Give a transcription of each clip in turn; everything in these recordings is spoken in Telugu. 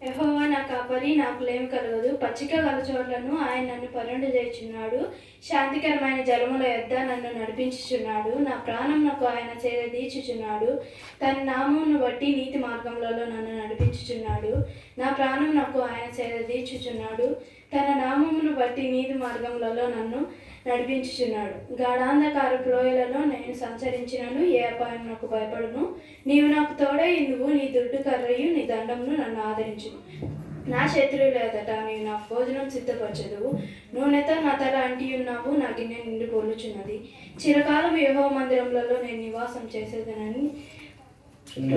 యెహోవా నా కాపరి, నాకు లేమి కలగదు. పచ్చిక గల చోట్లను ఆయన నన్ను పరుండజేయుచున్నాడు. శాంతికరమైన జలముల యొద్ద నన్ను నడిపించుచున్నాడు. నా ప్రాణమునకు ఆయన చేద తీర్చుచున్నాడు. తన నామమును బట్టి నీతి మార్గములలో నన్ను నడిపించుచున్నాడు. నా ప్రాణమునకు ఆయన చేద తీర్చుచున్నాడు. తన నామమును బట్టి నీతి మార్గములలో నన్ను నడిపించుచున్నాడు. గాఢాంధకారపు లోయలలో నేను సంచరించినను ఏ అపాయం నాకు భయపడును. నీవు నాకు తోడై ఇందువు, నీ దుడ్డు కర్రయు నీ దండమును నన్ను ఆదరించును. నా శత్రువుల ఎదుట నీవు నాకు భోజనం సిద్ధపరచెదవు. నూనెతో నా తల అంటి ఉన్నావు, నా గిన్నె నిండి పొల్లుచున్నది. చిరకాలం యెహోవా మందిరములలో నేను నివాసం చేసేదనని,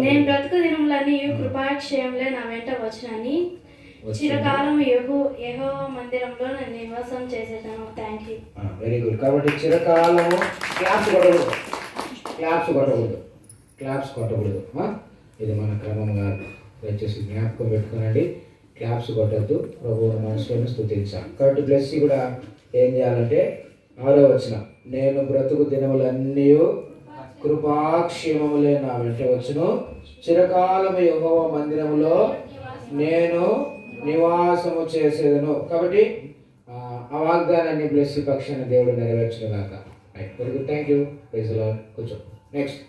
నేను బ్రతుకు దినములన్నీ కృపాక్షేమంలే నా వెంట వచ్చునని చిరకాలం యెహోవా మందిరంలో నేను నివాసం చేసేదాను. Thank you. Very good. కాబట్టి చిరకాలము క్లాప్స్ కొట్టకూడదు. ఇది మన క్రమం కాదు. దయచేసి జ్ఞాపకం పెట్టుకోనండి. క్లాప్స్ కొట్టద్దు. ప్రభువుని మనసులోనే స్తుతించాలి. కాబట్టి బ్లెస్సి కూడా ఏం చేయాలంటే 6వ వచనం, నేను బ్రతుకు దినములన్నీ కృపాక్షేమములే నా వెంట వచ్చును. చిరకాలము యెహోవా మందిరములో నేను నివాసము చేసేదను. కాబట్టి ఆ వాగ్దానాన్ని బ్లెస్సి పక్షాన్ని దేవుడు నెరవేర్చిన దాకా. Right, very good, thank you. Praise the Lord. కూర్చో. Next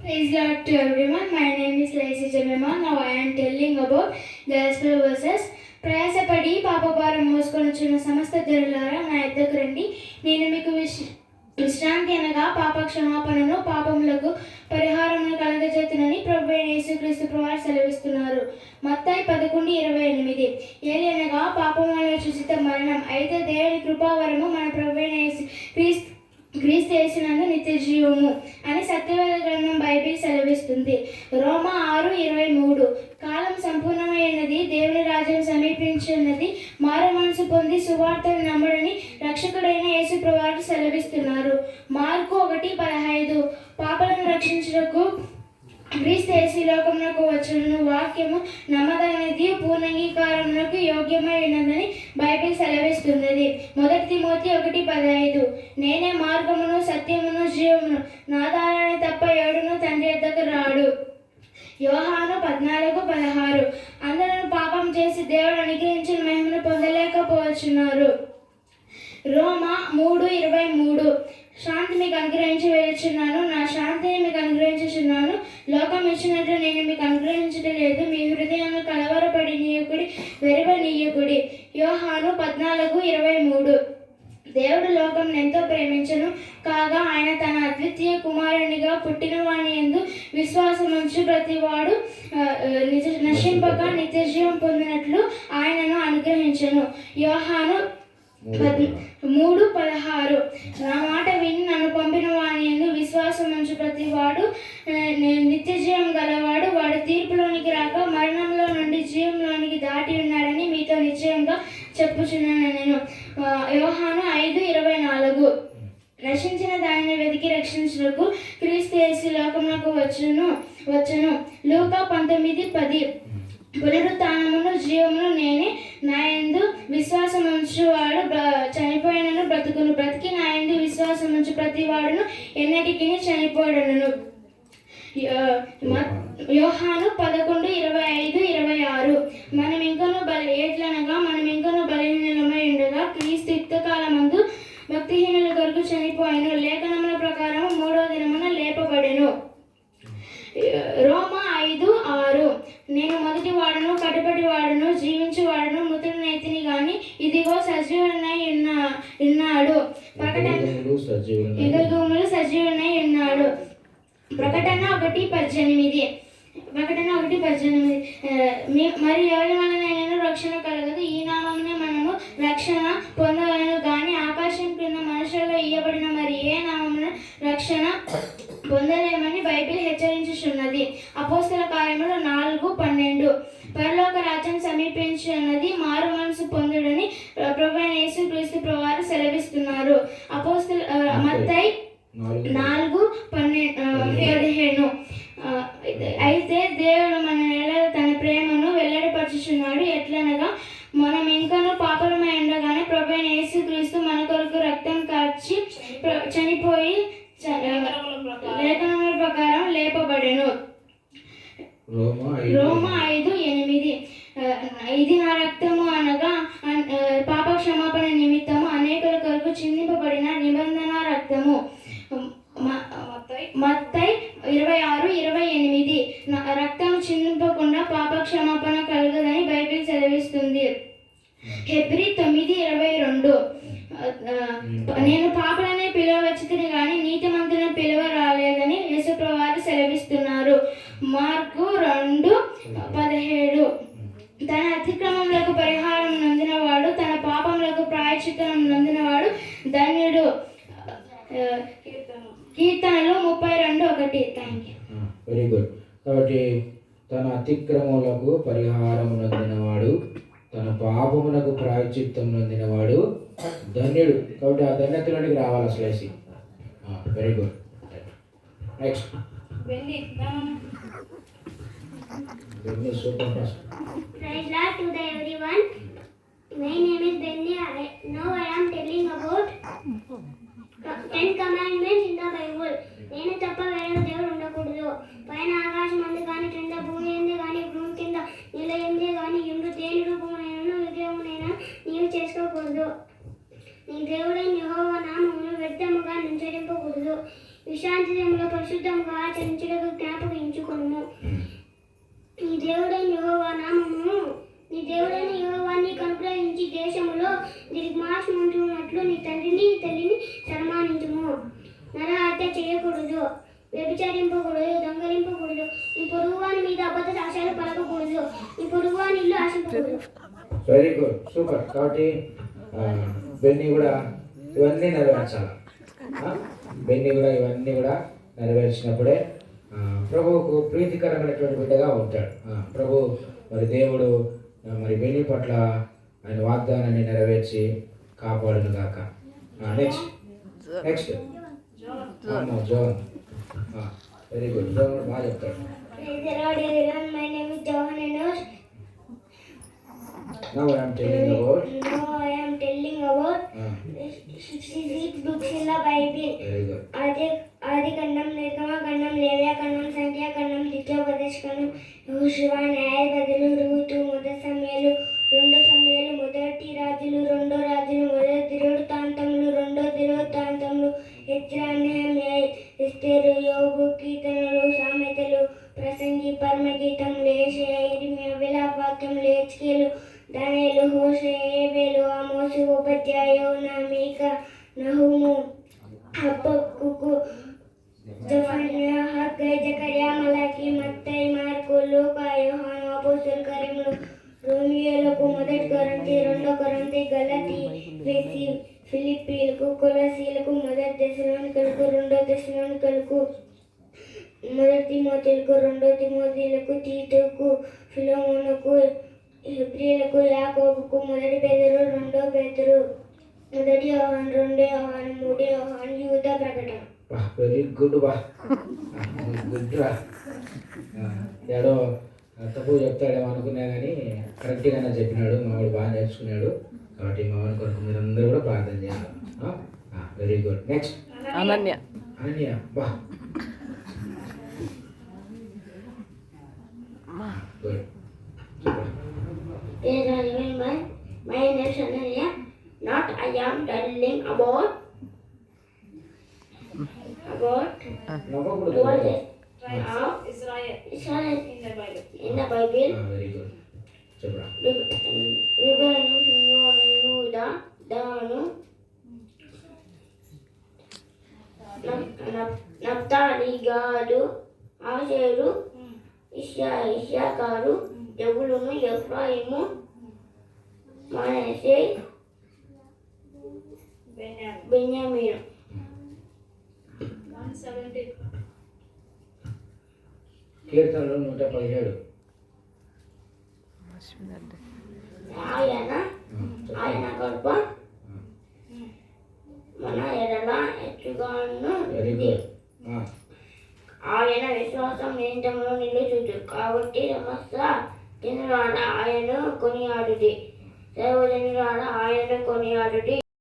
Praise God to everyone. My name is Lacy Jemima. Now I am telling about the gospel verses. ప్రయాసపడి పాపభారం మోసుకొనుచున్న సమస్త జనులారా నా యొద్దకు రండి, నేను మీకు విశ్రాంతి అనగా పాప క్షమాపణను పాపములకు పరిహారమును కలగజేతునని ప్రభువైన యేసుక్రీస్తు ప్రభువారు సెలవిస్తున్నారు. మత్తయి 11:28. ఏలయనగా పాపము వలన ఉచిత మరణం, అయితే దేవుని కృపావరము మన ప్రభువైన క్రీస్తు యేసునందు నిత్య జీవము అని సత్యవేద గ్రంథం బైబిల్ సెలవిస్తుంది. రోమా 6:23. కాలం సంపూర్ణమైనది, దేవుని రాజ్యం సమీపించినది, మారు మనసు పొంది సువార్తను నమ్ముడని రక్షకుడైన యేసు ప్రభువారు సెలవిస్తున్నారు. మార్కు 1:15. పాపలను రక్షించుటకు క్రీస్తు యేసు లోకమునకు వచ్చును వాక్యము నమ్మదగినది, పూర్ణంగీకారమునకు యోగ్యమై ఉన్నదని బైబిల్ సెలవిస్తున్నది. 1 తిమోతి 1:15. నేనే మార్గమును సత్యమును జీవమును, నా ద్వారానే తప్ప ఎవడును తండ్రి యొద్దకు రాడు. యోహాను 14:16. అందరూ పాపం చేసి దేవుడు అనుగ్రహించిన మహిమను పొందలేకపోవచ్చున్నారు. రోమా 3:23. శాంతి మీకు అనుగ్రహించి వెళ్ళుచున్నాను, నా శాంతిని మీకు అనుగ్రహించుచున్నాను. లోకం ఇచ్చినట్లు నేను మీకు అనుగ్రహించడం లేదు. మీ హృదయాన్ని కలవరపడి నీయకుడి, వెరవనీయకుడి. యోహాను 14:23. దేవుడు లోకం ఎంతో ప్రేమించను కాగా ఆయన తన అద్వితీయ కుమారునిగా పుట్టిన వాని యందు విశ్వాసముంచు ప్రతివాడు నశింపక నిత్య జీవం పొందినట్లు ఆయనను అనుగ్రహించను. యోహాను 3:16. నా మాట విని నన్ను పంపిన వాని యందు విశ్వాసముంచు ప్రతివాడు నిత్య జీవం గలవాడు. వాడు తీర్పులోనికి రాక మరణంలో నుండి జీవంలోనికి దాటి ఉన్నాడని మీతో నిశ్చయంగా చెప్పుచున్నాను నేను. యోహాను 5:24. నశించిన దానిని వెతికి రక్షించుటకు క్రీస్తు యేసు లోకమునకు వచ్చును. లూకా 19:10. పునరుత్థానమును జీవమును నేనే, నా యందు విశ్వాసముంచువాడు చనిపోయినను బ్రతుకును, బ్రతికి నా యందు విశ్వాసముంచు ప్రతివాడును ఎన్నటికీ చనిపోడను. యోహాను 11:25-26. మనం ఇంకనూ బలహీనమై ఉండగా క్రీస్తు యుక్తకాలమందు భక్తిహీనుల కొరకు చనిపోయాను, లేఖనముల ప్రకారం 3వ దినమున లేపబడెను. రోమా 5:6. నేను మొదటి వాడును, కడపటి వాడును, జీవించు వాడును, మృతుడనైతిని గాని ఇదిగో సజీవుడనై ఉన్నాడు. యుగయుగములు సజీవుడనై ఉన్నాడు. ప్రకటన 1:18. మరి ఎవరి వలనైనా రక్షణ కలగదు, ఈ నామమునే మనము రక్షణ పొందవలెను గాని ఆకాశం క్రింద మనుషులలో ఇయ్యబడిన మరి ఏ నామమున రక్షణ పొందలేమని బైబిల్ హెచ్చరించుచున్నది. అపోస్తల కార్యములు 4:12. పరలోక రాజ్యం సమీపించి ఉన్నది, మారు మనసు పొందుడని ప్రభువైన యేసుక్రీస్తు ప్రభువారు సెలవిస్తున్నారు. మత్తయి 4:15. అయితే దేవుడు మన నెలలో తన ప్రేమను వెల్లడిపరచుచున్నాడు. ఎట్లనగా మనం ఇంకనూ పాపలమై ఉండగానే ప్రభువైన యేసుక్రీస్తు మన కొరకు నిమిత్తము అనేకుల కొరకు చిందింపబడిన నిబంధన రక్తము. మత్తయి 26:28. రక్తము చిందింపకుండా పాప క్షమాపణ కలగదని బైబిల్ సెలవిస్తుంది. హెబ్రీ 9:22. నేను పాపులనే పిలవచ్చును కానీ నీతిమంతులను పిలువ రాలేదని యేసుప్రభువారు సెలవిస్తున్నారు. మార్కు 2:17. తన అతిక్రమములకు పరిహారం నందినవాడు, తన పాపములకు ప్రాయశ్చిత్తం నందినవాడు ధన్యుడు. కీర్తనలు 32:1. Thank you. Very good. కాబట్టి తన అతిక్రమములకు పరిహారం నందినవాడు, తన పాపమునకు ప్రాయశ్చిత్తం నొందినవాడు ధన్యుడు. కాబట్టి ఆ ధన్యతలోనికి రావాలి అసలేసి. Very good. Next super fast. Praise Lord to the everyone. My name is Benny. Now I am telling about 10 commandments in the Bible. నేను తప్ప వేరే దేవుడు ఉండకూడదు. పైన ఆకాశం అందు కానీ, క్రింద భూమి ఎందే కానీ, భూమి కింద నీళ్ళ ఎందే కానీ ఇందు దేని రూపమునైనా విగ్రహమునైనా నీవు చేసుకోకూడదు. నీ దేవుడైన యెహోవా నామమును వ్యర్థముగా నుంచరింపకూడదు. విశ్రాంతి దినములో పరిశుద్ధముగా ఆచరించుటకు జ్ఞాపకించుకొనుము. నీ దేవుడైన యెహోవాని అనుగ్రహించి దేశములో దిగ్మాసముంటున్నట్లు నీ తండ్రిని నీ తల్లిని సన్మానించుము. నరహత్య చేయకూడదు, వ్యభిచరింపకూడదు, దొంగలింపకూడదు, నీ పొరుగువాని మీద అబద్ధ సాక్ష్యాలు పలకకూడదు, నీ పొరుగువాని ఇల్లు ఆశింపకూడదు. Very good, super. కాబట్టి బెన్నీ కూడా ఇవన్నీ నెరవేర్చాలి. బెన్నీ కూడా ఇవన్నీ కూడా నెరవేర్చినప్పుడే ప్రభువుకు ప్రీతికరమైనటువంటి బిడ్డగా ఉంటాడు. ప్రభు మరి దేవుడు మరి బెన్నీ పట్ల ఆయన వాగ్దానాన్ని నెరవేర్చి కాపాడును గాక. Next zone. Very good. Zone కూడా బాగా చెప్తాడు. My name is Johan Enos. Now I am telling about 66 books in the Bible. Very good. ఆదికాండం, నిర్గమకాండం, లేవ్యకాండం, సంఖ్యాకాండం, ద్వితీయోపదేశకాండం, యెహోషువ, న్యాయాధిపతులు, రూతు, మొదటి సమూయేలు, రెండో సమూయేలు, మొదటి రాజులు, రెండో రాజులు, మొదటి దినవృత్తాంతములు, రెండో దినవృత్తాంతములు, ఎజ్రా, నెహెమ్యా, ఎస్తేరు, యోబు, కీర్తనలు, సామెతలు, ప్రసంగి, పరమగీతములు, యెషయా, యిర్మీయా, విలాపవాక్యములు, హెజ్కేలు, దానియేలు, హోషేయ, ఏబేలు, ఆమోసు, ఓబద్యా, యోనా, మీకా, నహూము, హబక్కూకు, జెఫన్యా, హగ్గై, జకర్యా, మలాకి, మత్తయి, మార్కు, లూకా, యోహాను, అపోస్తలుల కార్యములు, రోమియోలకు, మొదటి కొరింథీ, రెండో కొరింథీ, గలతీ, ఎఫెసీ, ఫిలిప్పీలకు, కొలసీలకు, మొదటి తెస్సలోనికలకు, రెండో తెస్సలోనికలకు, మొదటి తిమోతిలకు, రెండో తిమోతిలకు, తీతుకు, ఫిలెమోనుకు, హెబ్రీయులకు, యాకోబుకు, మొదటి పేతురు, రెండో పేతురు, మొదటి యోహాను, రెండో యోహాను, మూడో యోహాను, యూద, ప్రకటన. వెరీ గుడ్ బా, గుడ్ రా. ఏడో తప్పు చెప్తాడేమో అనుకున్నా కానీ కరెక్ట్గానే చెప్పినాడు. మావాడు బాగా నేర్చుకున్నాడు. కాబట్టి మావాడి కొరకు మీరు అందరూ కూడా ప్రార్థన చేయాలి. Very good. నెక్స్ట్ అనన్య. బా good. My name is Ananya. Not I am telling about Israel in the Bible. Very good. చెప్పరా. రుబేను, షిమ్యోను, యూదా, దాను, నఫ్తాలి, గాదు, ఆషేరు, ఇశ్శాఖారు, జబూలూను, ఎఫ్రాయిము, మనష్షే, బెన్యామీను. కీర్తనలు 117. ఆయన కృప మన ఎడల ఎత్తుగాను, వెరీ గుడ్. ఆయన విశ్వాసం నిరంతరము నిలుచుచు. కాబట్టి సమస్త జనులారా ఆయనను కొనియాడుడి, సర్వజనులారా ఆయనను కొనియాడుడి.